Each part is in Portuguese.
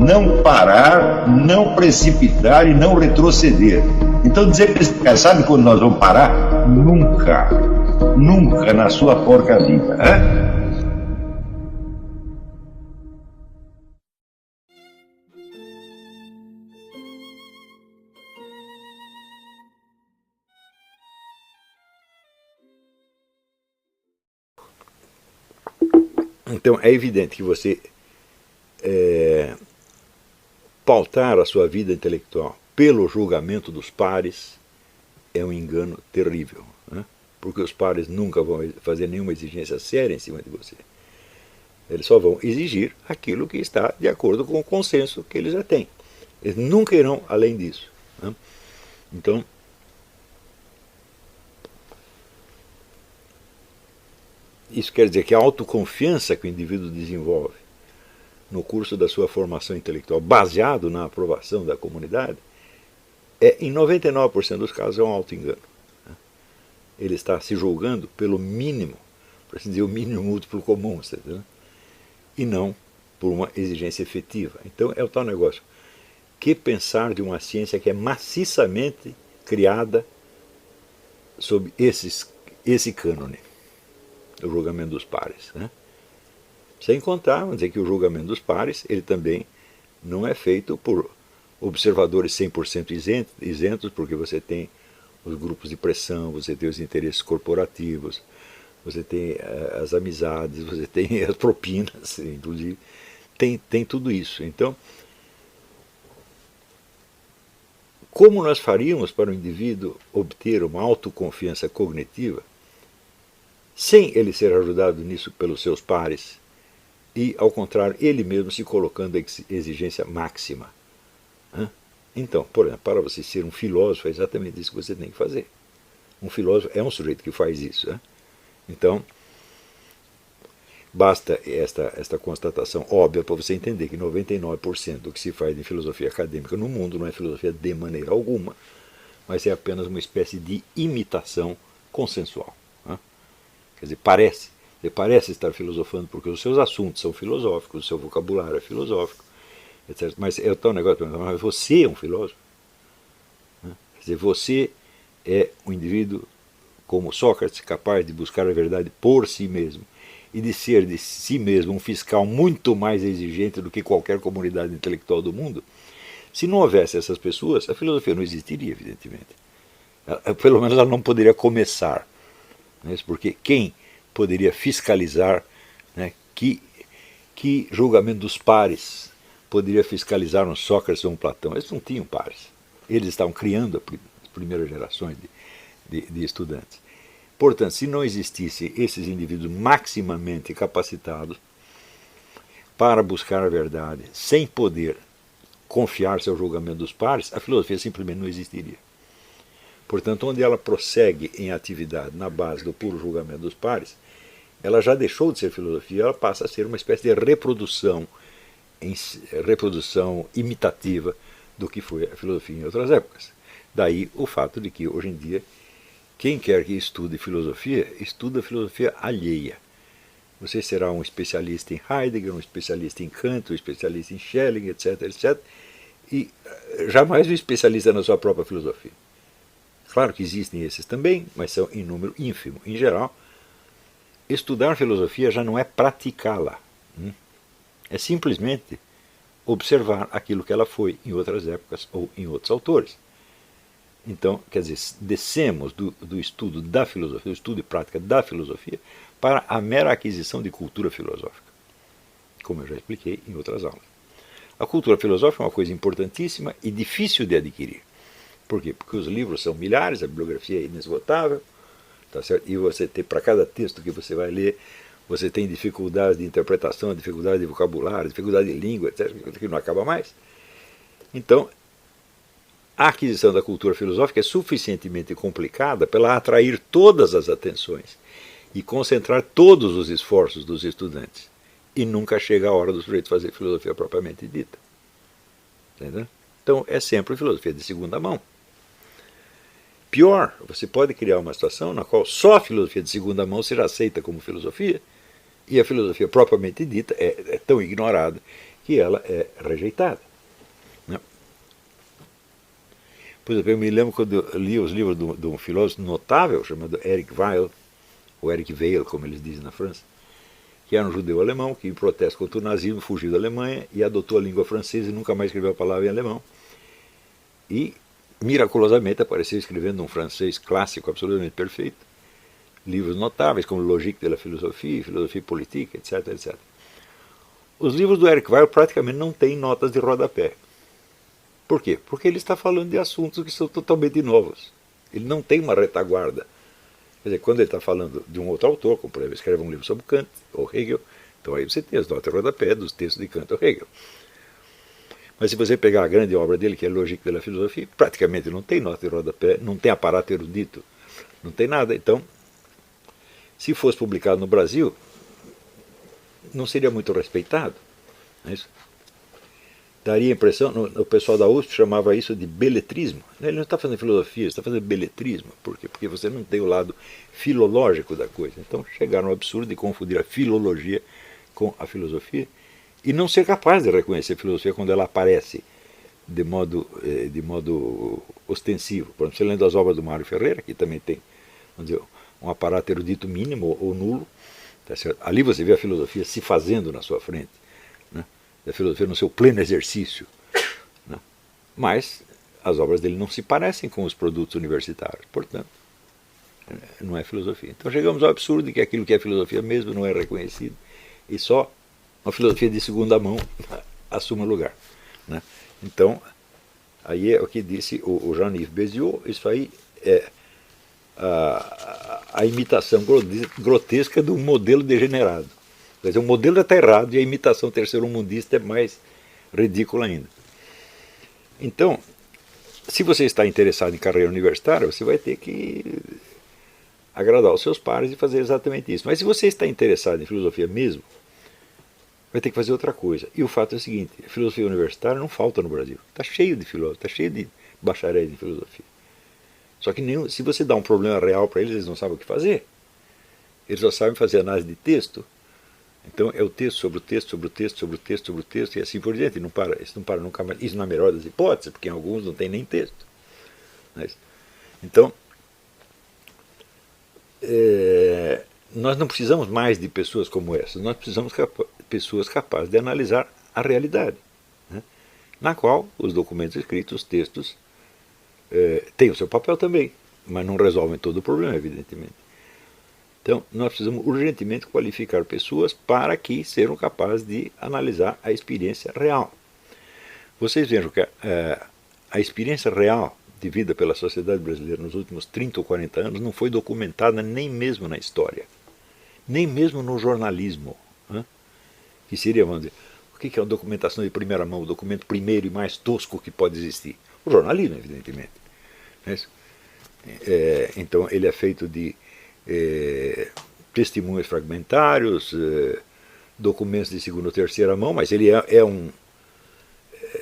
não parar, não precipitar e não retroceder. Então dizer para esse cara, sabe quando nós vamos parar? Nunca. Nunca na sua porca vida. Né? Então é evidente que você pautar a sua vida intelectual pelo julgamento dos pares é um engano terrível, né? Porque os pares nunca vão fazer nenhuma exigência séria em cima de você. Eles só vão exigir aquilo que está de acordo com o consenso que eles já têm. Eles nunca irão além disso, né? Então, isso quer dizer que a autoconfiança que o indivíduo desenvolve no curso da sua formação intelectual, baseado na aprovação da comunidade, em 99% dos casos é um auto-engano. Ele está se julgando pelo mínimo, por assim dizer, o mínimo múltiplo comum, entendeu? E não por uma exigência efetiva. Então é o tal negócio. Que pensar de uma ciência que é maciçamente criada sob esse cânone, o julgamento dos pares, né? Sem contar, vamos dizer que o julgamento dos pares, ele também não é feito por observadores 100% isentos, porque você tem os grupos de pressão, você tem os interesses corporativos, você tem as amizades, você tem as propinas, inclusive, tem tudo isso. Então, como nós faríamos para o indivíduo obter uma autoconfiança cognitiva sem ele ser ajudado nisso pelos seus pares e, ao contrário, ele mesmo se colocando a exigência máxima? Então, por exemplo, para você ser um filósofo, é exatamente isso que você tem que fazer. Um filósofo é um sujeito que faz isso. Então, basta esta constatação óbvia para você entender que 99% do que se faz em filosofia acadêmica no mundo não é filosofia de maneira alguma, mas é apenas uma espécie de imitação consensual. Quer dizer, você parece estar filosofando porque os seus assuntos são filosóficos, o seu vocabulário é filosófico, etc. Mas é o tal negócio, mas você é um filósofo? Quer dizer, você é um indivíduo como Sócrates, capaz de buscar a verdade por si mesmo e de ser de si mesmo um fiscal muito mais exigente do que qualquer comunidade intelectual do mundo. Se não houvesse essas pessoas, a filosofia não existiria, evidentemente. Pelo menos ela não poderia começar. Porque quem poderia fiscalizar, né, que julgamento dos pares poderia fiscalizar um Sócrates ou um Platão? Eles não tinham pares. Eles estavam criando as primeiras gerações de estudantes. Portanto, se não existissem esses indivíduos maximamente capacitados para buscar a verdade, sem poder confiar-se ao julgamento dos pares, a filosofia simplesmente não existiria. Portanto, onde ela prossegue em atividade na base do puro julgamento dos pares, ela já deixou de ser filosofia, ela passa a ser uma espécie de reprodução imitativa do que foi a filosofia em outras épocas. Daí o fato de que, hoje em dia, quem quer que estude filosofia, estuda filosofia alheia. Você será um especialista em Heidegger, um especialista em Kant, um especialista em Schelling, etc., etc., e jamais um especialista na sua própria filosofia. Claro que existem esses também, mas são em número ínfimo. Em geral, estudar filosofia já não é praticá-la. É simplesmente observar aquilo que ela foi em outras épocas ou em outros autores. Então, quer dizer, descemos do estudo da filosofia, do estudo e prática da filosofia, para a mera aquisição de cultura filosófica, como eu já expliquei em outras aulas. A cultura filosófica é uma coisa importantíssima e difícil de adquirir. Por quê? Porque os livros são milhares, a bibliografia é inesgotável, tá certo? E você tem, para cada texto que você vai ler, você tem dificuldades de interpretação, dificuldade de vocabulário, dificuldade de língua, etc., que não acaba mais. Então, a aquisição da cultura filosófica é suficientemente complicada para ela atrair todas as atenções e concentrar todos os esforços dos estudantes. E nunca chega a hora do sujeito fazer filosofia propriamente dita. Entendeu? Então, é sempre filosofia de segunda mão. Pior, você pode criar uma situação na qual só a filosofia de segunda mão será aceita como filosofia, e a filosofia propriamente dita é tão ignorada que ela é rejeitada. Né? Por exemplo, eu me lembro quando eu li os livros de um filósofo notável chamado Eric Weil, ou Eric Weil, como eles dizem na França, que era um judeu alemão que, em protesto contra o nazismo, fugiu da Alemanha e adotou a língua francesa e nunca mais escreveu a palavra em alemão. E, miraculosamente, apareceu escrevendo um francês clássico absolutamente perfeito, livros notáveis como Logique de la Philosophie, Philosophie Politique, etc, etc. Os livros do Eric Weil praticamente não têm notas de rodapé. Por quê? Porque ele está falando de assuntos que são totalmente novos. Ele não tem uma retaguarda. Quer dizer, quando ele está falando de um outro autor, como por exemplo, escreve um livro sobre Kant ou Hegel, então aí você tem as notas de rodapé dos textos de Kant ou Hegel. Mas se você pegar a grande obra dele, que é Logique de la Philosophie, praticamente não tem nota de rodapé, não tem aparato erudito, não tem nada. Então, se fosse publicado no Brasil, não seria muito respeitado. Não é isso? Daria a impressão, o pessoal da USP chamava isso de beletrismo. Ele não está fazendo filosofia, ele está fazendo beletrismo. Por quê? Porque você não tem o lado filológico da coisa. Então chegaram ao absurdo de confundir a filologia com a filosofia e não ser capaz de reconhecer a filosofia quando ela aparece de modo ostensivo. Por exemplo, você lendo as obras do Mário Ferreira, que também tem, vamos dizer, um aparato erudito mínimo ou nulo, tá certo? Ali você vê a filosofia se fazendo na sua frente. Da filosofia no seu pleno exercício. Né? Mas as obras dele não se parecem com os produtos universitários, portanto, não é filosofia. Então chegamos ao absurdo de que aquilo que é filosofia mesmo não é reconhecido e só uma filosofia de segunda mão assume o lugar. Né? Então, aí é o que disse o Jean-Yves Béziot, isso aí é a imitação grotesca de um modelo degenerado. Quer dizer, o modelo já está errado e a imitação terceiro-mundista é mais ridícula ainda. Então, se você está interessado em carreira universitária, você vai ter que agradar os seus pares e fazer exatamente isso. Mas se você está interessado em filosofia mesmo, vai ter que fazer outra coisa. E o fato é o seguinte, a filosofia universitária não falta no Brasil. Está cheio de filósofos, está cheio de bacharéis em filosofia. Só que se você dá um problema real para eles, eles não sabem o que fazer. Eles só sabem fazer análise de texto. Então é o texto sobre o texto, sobre o texto, sobre o texto, sobre o texto, e assim por diante. Isso não para nunca mais. Isso na melhor das hipóteses, porque em alguns não tem nem texto. Então, nós não precisamos mais de pessoas como essas. Nós precisamos de pessoas capazes de analisar a realidade, né? Na qual os documentos escritos, os textos, têm o seu papel também, mas não resolvem todo o problema, evidentemente. Então, nós precisamos urgentemente qualificar pessoas para que sejam capazes de analisar a experiência real. Vocês vejam que a experiência real de vida pela sociedade brasileira nos últimos 30 ou 40 anos não foi documentada nem mesmo na história, nem mesmo no jornalismo. Né? Que seria, vamos dizer, o que é uma documentação de primeira mão, o documento primeiro e mais tosco que pode existir? O jornalismo, evidentemente. Então, ele é feito de testemunhos fragmentários, documentos de segunda ou terceira mão, mas ele é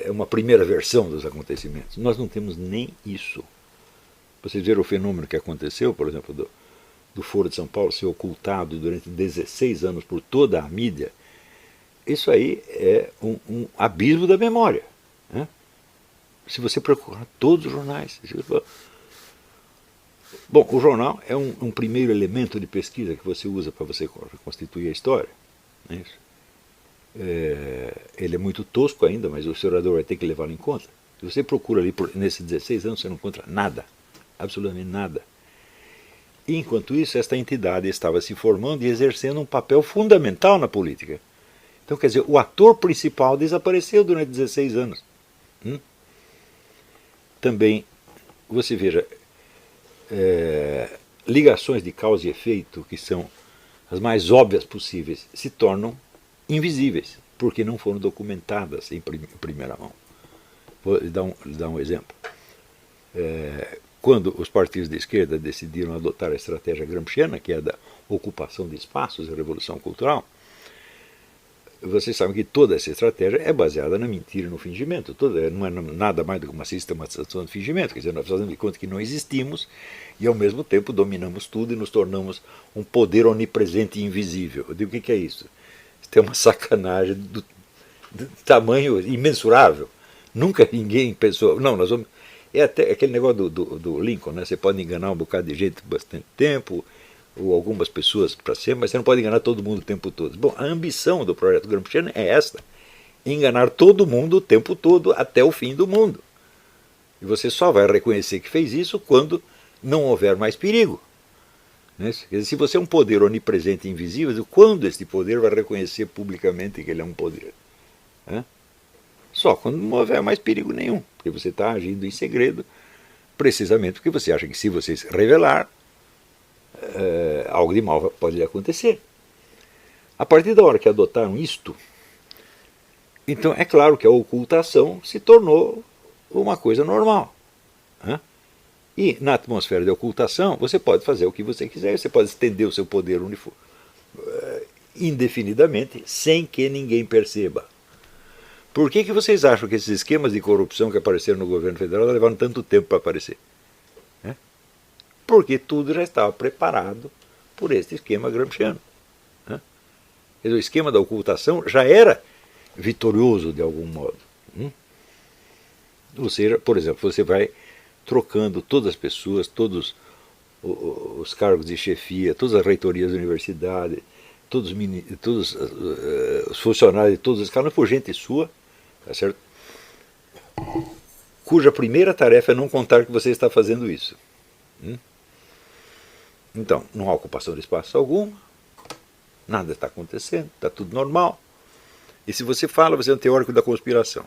uma primeira versão dos acontecimentos. Nós não temos nem isso. Vocês viram o fenômeno que aconteceu, por exemplo, do Foro de São Paulo ser ocultado durante 16 anos por toda a mídia? Isso aí é um abismo da memória. Né? Se você procurar todos os jornais, bom, o jornal é um primeiro elemento de pesquisa que você usa para você reconstituir a história. Não é isso? Ele é muito tosco ainda, mas o historiador vai ter que levá-lo em conta. Se você procura ali nesses 16 anos, você não encontra nada, absolutamente nada. E, enquanto isso, esta entidade estava se formando e exercendo um papel fundamental na política. Então, quer dizer, o ator principal desapareceu durante 16 anos. Também, você veja, ligações de causa e efeito, que são as mais óbvias possíveis, se tornam invisíveis, porque não foram documentadas em primeira mão. Vou lhe dar um exemplo. Quando os partidos de esquerda decidiram adotar a estratégia gramsciana, que é da ocupação de espaços e revolução cultural, vocês sabem que toda essa estratégia é baseada na mentira e no fingimento. Não é nada mais do que uma sistematização do fingimento. Quer dizer, nós fazemos de conta que não existimos e, ao mesmo tempo, dominamos tudo e nos tornamos um poder onipresente e invisível. Eu digo, o que é isso? Isso é uma sacanagem tamanho imensurável. Nunca ninguém pensou, não, nós vamos... É até aquele negócio do Lincoln, né? Você pode enganar um bocado de gente bastante tempo, ou algumas pessoas para sempre, mas você não pode enganar todo mundo o tempo todo. Bom, a ambição do projeto Gramsciano é esta, enganar todo mundo o tempo todo até o fim do mundo. E você só vai reconhecer que fez isso quando não houver mais perigo. Né? Quer dizer, se você é um poder onipresente e invisível, quando esse poder vai reconhecer publicamente que ele é um poder? Né? Só quando não houver mais perigo nenhum, porque você está agindo em segredo, precisamente porque você acha que se você se revelar, algo de mal pode lhe acontecer. A partir da hora que adotaram isto, então é claro que a ocultação se tornou uma coisa normal. Né? E na atmosfera de ocultação, você pode fazer o que você quiser, você pode estender o seu poder indefinidamente, sem que ninguém perceba. Por que vocês acham que esses esquemas de corrupção que apareceram no governo federal levaram tanto tempo para aparecer? Porque tudo já estava preparado por este esquema gramsciano. O esquema da ocultação já era vitorioso de algum modo. Ou seja, por exemplo, você vai trocando todas as pessoas, todos os cargos de chefia, todas as reitorias da universidade, todos os funcionários de todos os canais por gente sua, tá certo? Cuja primeira tarefa é não contar que você está fazendo isso. Então, não há ocupação de espaço algum, nada está acontecendo, está tudo normal. E se você fala, você é um teórico da conspiração.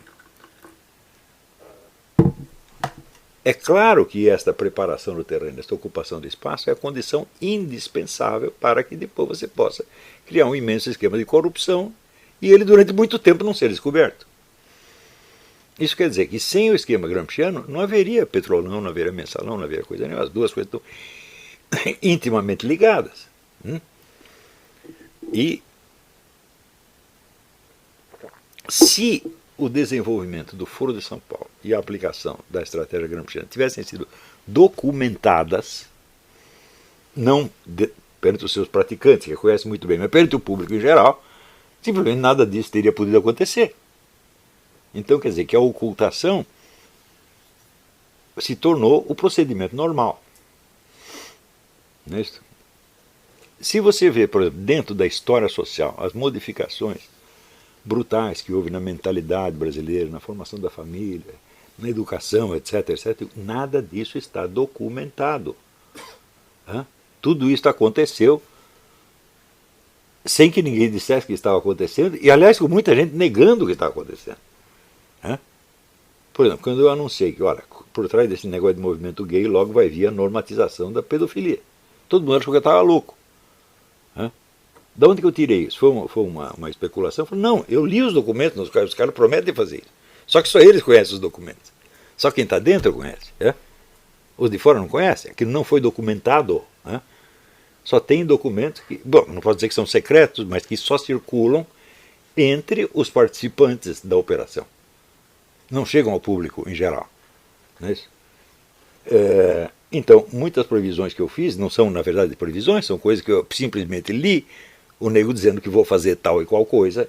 É claro que esta preparação do terreno, esta ocupação de espaço é a condição indispensável para que depois você possa criar um imenso esquema de corrupção e ele durante muito tempo não ser descoberto. Isso quer dizer que sem o esquema gramsciano não haveria petrolão, não haveria mensalão, não haveria coisa nenhuma. As duas coisas estão intimamente ligadas. E se o desenvolvimento do Foro de São Paulo e a aplicação da estratégia gramsciana tivessem sido documentadas, não perante os seus praticantes, que conhecem muito bem, mas perante o público em geral, simplesmente nada disso teria podido acontecer. Então quer dizer que a ocultação se tornou o procedimento normal. Não é isso? Se você vê, por exemplo, dentro da história social, as modificações brutais que houve na mentalidade brasileira, na formação da família, na educação, etc., etc., nada disso está documentado. Tudo isso aconteceu sem que ninguém dissesse que estava acontecendo, e aliás com muita gente negando o que estava acontecendo. Por exemplo, quando eu anunciei que, olha, por trás desse negócio de movimento gay logo vai vir a normatização da pedofilia. Todo mundo achou que eu estava louco. Da onde que eu tirei isso? Foi uma especulação? Falei, não, eu li os documentos, os caras prometem fazer isso. Só que só eles conhecem os documentos. Só quem está dentro conhece. Os de fora não conhecem. Aquilo não foi documentado. Só tem documentos que, bom, não posso dizer que são secretos, mas que só circulam entre os participantes da operação. Não chegam ao público em geral. Não é isso? Então, muitas previsões que eu fiz não são, na verdade, previsões, são coisas que eu simplesmente li, o nego dizendo que vou fazer tal e qual coisa,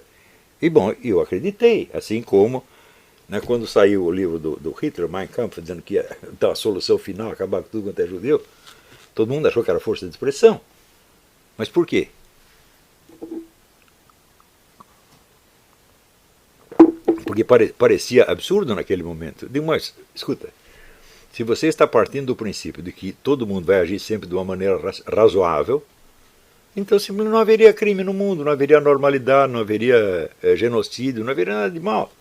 e bom, eu acreditei, assim como quando saiu o livro do Hitler, Mein Kampf, dizendo que ia dar a solução final, acabar com tudo quanto é judeu, todo mundo achou que era força de expressão. Mas por quê? Porque parecia absurdo naquele momento. Digo, mas, escuta, se você está partindo do princípio de que todo mundo vai agir sempre de uma maneira razoável, então simplesmente não haveria crime no mundo, não haveria normalidade, não haveria genocídio, não haveria nada de mal.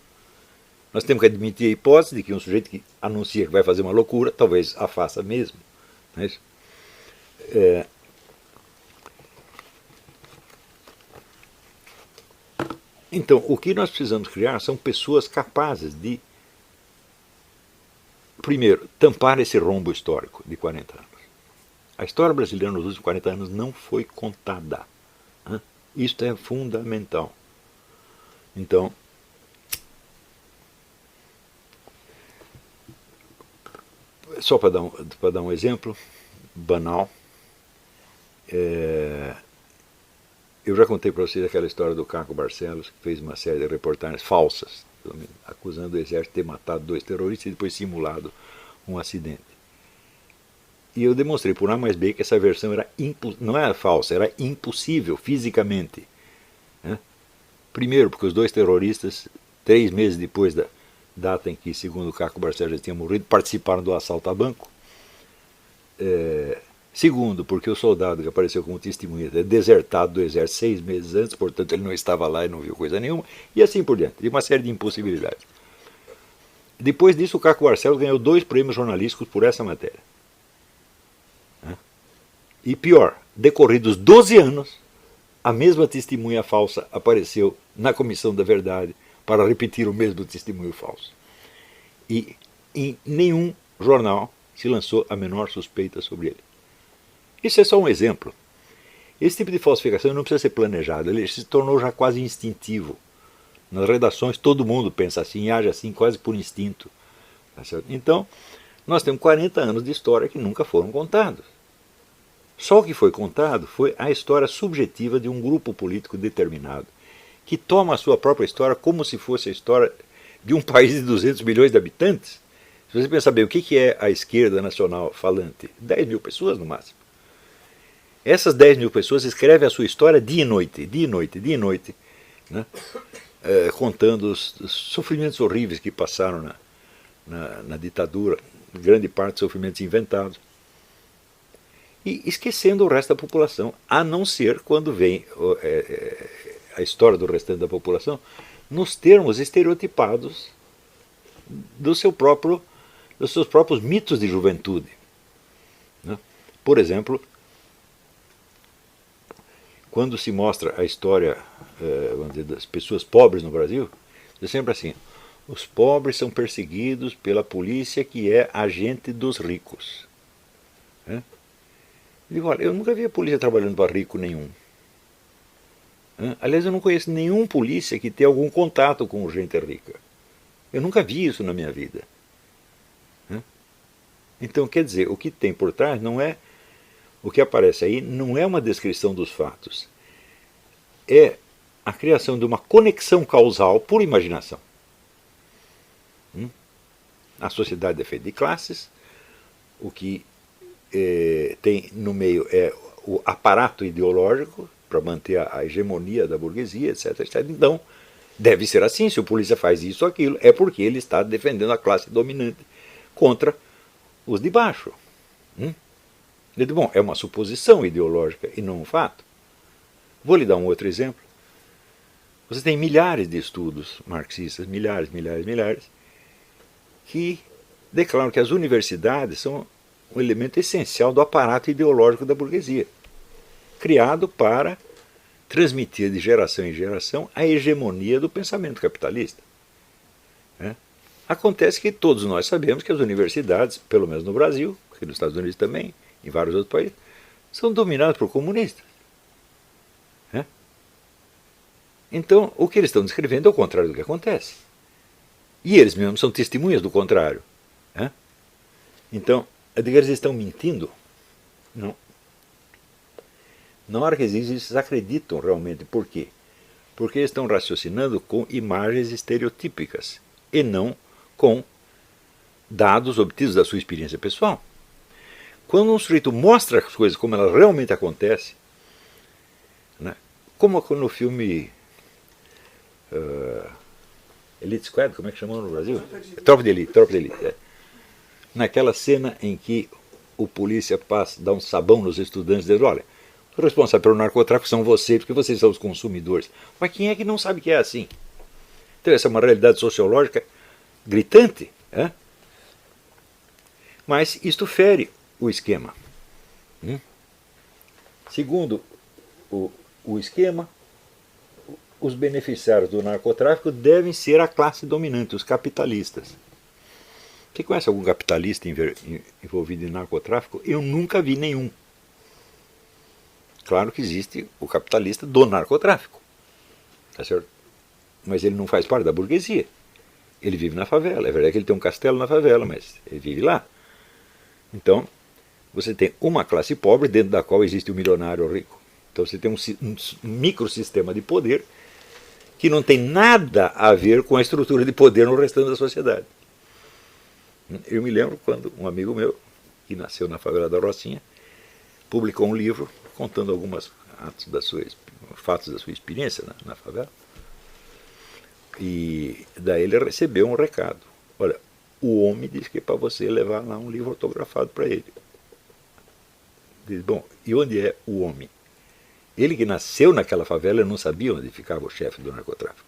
Nós temos que admitir a hipótese de que um sujeito que anuncia que vai fazer uma loucura, talvez a faça mesmo. Não é isso? Então, o que nós precisamos criar são pessoas capazes de, primeiro, tampar esse rombo histórico de 40 anos. A história brasileira nos últimos 40 anos não foi contada. Isto é fundamental. Então, só para dar um exemplo banal, Eu já contei para vocês aquela história do Caco Barcelos, que fez uma série de reportagens falsas, acusando o exército de ter matado 2 terroristas e depois simulado um acidente. E eu demonstrei por A mais B que essa versão era não era falsa, era impossível fisicamente. Né? Primeiro, porque os 2 terroristas, 3 meses depois da data em que, segundo o Caco Barcelos, tinha morrido, participaram do assalto a banco. Segundo, porque o soldado que apareceu como testemunha é desertado do exército 6 meses antes, portanto ele não estava lá e não viu coisa nenhuma, e assim por diante, e uma série de impossibilidades. Depois disso, o Caco Barcelos ganhou 2 prêmios jornalísticos por essa matéria. E pior, decorridos 12 anos, a mesma testemunha falsa apareceu na Comissão da Verdade para repetir o mesmo testemunho falso. E em nenhum jornal se lançou a menor suspeita sobre ele. Isso é só um exemplo. Esse tipo de falsificação não precisa ser planejado, ele se tornou já quase instintivo. Nas redações todo mundo pensa assim, age assim, quase por instinto. Tá certo? Então, nós temos 40 anos de história que nunca foram contados. Só o que foi contado foi a história subjetiva de um grupo político determinado, que toma a sua própria história como se fosse a história de um país de 200 milhões de habitantes. Se você pensar bem, o que é a esquerda nacional falante? 10 mil pessoas no máximo. Essas 10 mil pessoas escrevem a sua história dia e noite, dia e noite, dia e noite, né? Contando os sofrimentos horríveis que passaram na ditadura, grande parte sofrimentos inventados. E esquecendo o resto da população, a não ser quando vem a história do restante da população, nos termos estereotipados dos seus próprios mitos de juventude. Né? Por exemplo, quando se mostra a história vamos dizer, das pessoas pobres no Brasil, é sempre assim, os pobres são perseguidos pela polícia que é agente dos ricos. Né? Eu digo, olha, eu nunca vi a polícia trabalhando para rico nenhum. Aliás, eu não conheço nenhum polícia que tenha algum contato com gente rica. Eu nunca vi isso na minha vida. Então, quer dizer, o que tem por trás não é... O que aparece aí não é uma descrição dos fatos. É a criação de uma conexão causal por imaginação. A sociedade é feita de classes, o que tem no meio é o aparato ideológico para manter a hegemonia da burguesia, etc, etc. Então, deve ser assim, se o polícia faz isso ou aquilo, é porque ele está defendendo a classe dominante contra os de baixo. Bom, é uma suposição ideológica e não um fato. Vou lhe dar um outro exemplo. Você tem milhares de estudos marxistas, milhares, que declaram que as universidades são um elemento essencial do aparato ideológico da burguesia, criado para transmitir de geração em geração a hegemonia do pensamento capitalista. Acontece que todos nós sabemos que as universidades, pelo menos no Brasil, aqui nos Estados Unidos também, em vários outros países, são dominadas por comunistas. Então, o que eles estão descrevendo é o contrário do que acontece. E eles mesmos são testemunhas do contrário. Então, eles estão mentindo? Não. Na hora que eles acreditam realmente. Por quê? Porque eles estão raciocinando com imagens estereotípicas e não com dados obtidos da sua experiência pessoal. Quando um sujeito mostra as coisas como elas realmente acontecem, como no filme Elite Squad, como é que chamam no Brasil? Tropa de Elite. Naquela cena em que o polícia dá um sabão nos estudantes, dizendo, olha, o responsável pelo narcotráfico são vocês, porque vocês são os consumidores. Mas quem é que não sabe que é assim? Então essa é uma realidade sociológica gritante. Mas isto fere o esquema. Segundo o esquema, os beneficiários do narcotráfico devem ser a classe dominante, os capitalistas. Você conhece algum capitalista envolvido em narcotráfico? Eu nunca vi nenhum. Claro que existe o capitalista do narcotráfico, tá certo? Mas ele não faz parte da burguesia. Ele vive na favela. É verdade que ele tem um castelo na favela, mas ele vive lá. Então, você tem uma classe pobre dentro da qual existe o milionário rico. Então você tem um microsistema de poder que não tem nada a ver com a estrutura de poder no restante da sociedade. Eu me lembro quando um amigo meu, que nasceu na favela da Rocinha, publicou um livro contando alguns fatos da sua experiência na favela. E daí ele recebeu um recado. Olha, o homem disse que é para você levar lá um livro autografado para ele. Diz, bom, e onde é o homem? Ele que nasceu naquela favela não sabia onde ficava o chefe do narcotráfico.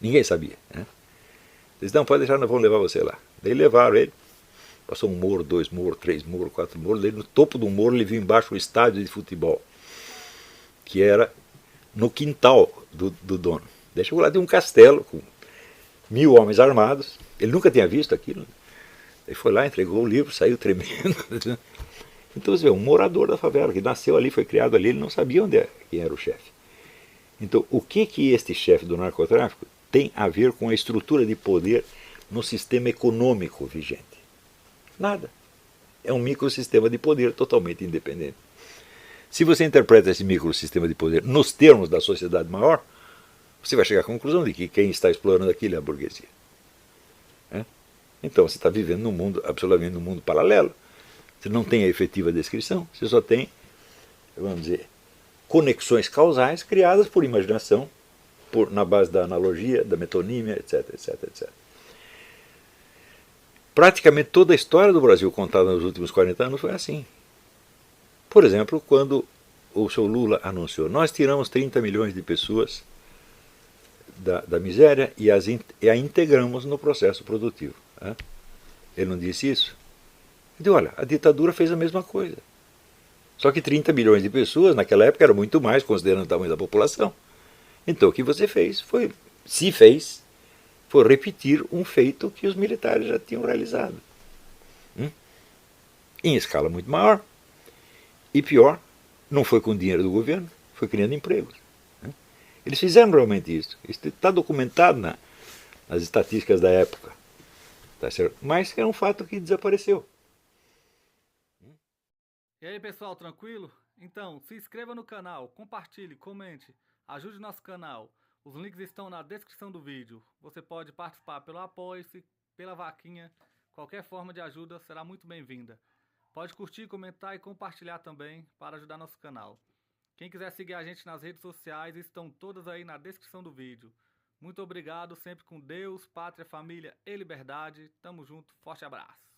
Ninguém sabia. Né? Eles não, pode deixar, nós vamos levar você lá. Daí levaram ele. Passou um morro, 2 morros, 3 morros, 4 morros. Daí no topo do morro ele viu embaixo o estádio de futebol, que era no quintal do dono. Daí chegou lá de um castelo com 1000 homens armados. Ele nunca tinha visto aquilo. Ele foi lá, entregou o livro, saiu tremendo. Então você vê, um morador da favela que nasceu ali, foi criado ali, ele não sabia quem era o chefe. Então o que este chefe do narcotráfico tem a ver com a estrutura de poder no sistema econômico vigente? Nada. É um microsistema de poder totalmente independente. Se você interpreta esse microsistema de poder nos termos da sociedade maior, você vai chegar à conclusão de que quem está explorando aquilo é a burguesia. Então você está vivendo absolutamente num mundo paralelo. Você não tem a efetiva descrição, você só tem, vamos dizer, conexões causais criadas por imaginação, na base da analogia, da metonímia, etc, etc, etc. Praticamente toda a história do Brasil contada nos últimos 40 anos foi assim. Por exemplo, quando o seu Lula anunciou, nós tiramos 30 milhões de pessoas da miséria e a integramos no processo produtivo. Ele não disse isso? Ele disse, olha, a ditadura fez a mesma coisa. Só que 30 milhões de pessoas naquela época era muito mais, considerando o tamanho da população. Então o que você fez foi repetir um feito que os militares já tinham realizado. Em escala muito maior. E pior, não foi com dinheiro do governo, foi criando empregos. Eles fizeram realmente isso. Isso está documentado nas estatísticas da época. Tá certo? Mas é um fato que desapareceu. E aí pessoal, tranquilo? Então, se inscreva no canal, compartilhe, comente, ajude nosso canal. Os links estão na descrição do vídeo. Você pode participar pelo Apoie-se, pela vaquinha. Qualquer forma de ajuda será muito bem-vinda. Pode curtir, comentar e compartilhar também para ajudar nosso canal. Quem quiser seguir a gente nas redes sociais estão todas aí na descrição do vídeo. Muito obrigado, sempre com Deus, pátria, família e liberdade. Tamo junto, forte abraço.